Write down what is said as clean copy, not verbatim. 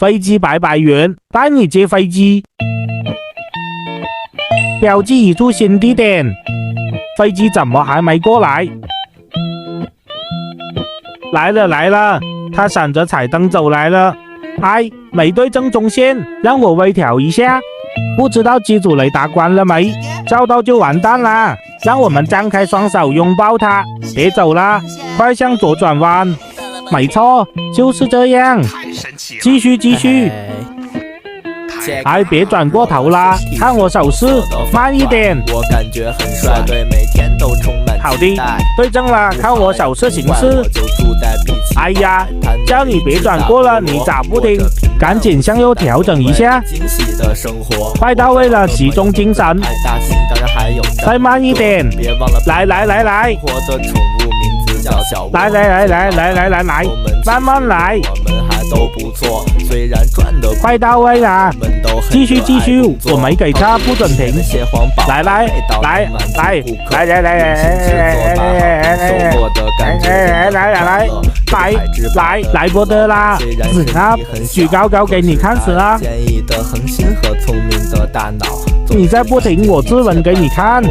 飞机白白圆，带你接飞机。标记一处新地点，飞机怎么还没过来？来了来了，他闪着彩灯走来了。哎，没对正中线，让我微调一下。不知道机组雷达关了没？照到就完蛋啦！让我们张开双手拥抱它，别走啦，快向左转弯。没错，就是这样。继续继续。哎，别转过头啦，看我手势，慢一点。我感觉很帅，对每天都充满好的，对正了，看我手势行事。哎呀，叫你别转过了，你咋不听？赶紧向右调整一下。快到位了，集中精神。再慢一点。来来来来。来来来来来来来来，慢慢来。快到位了，继续继续，我没给他，不准停。来来来来来来来来来来过的啦，举高高给你看死啊！你再不停，我自刎给你看。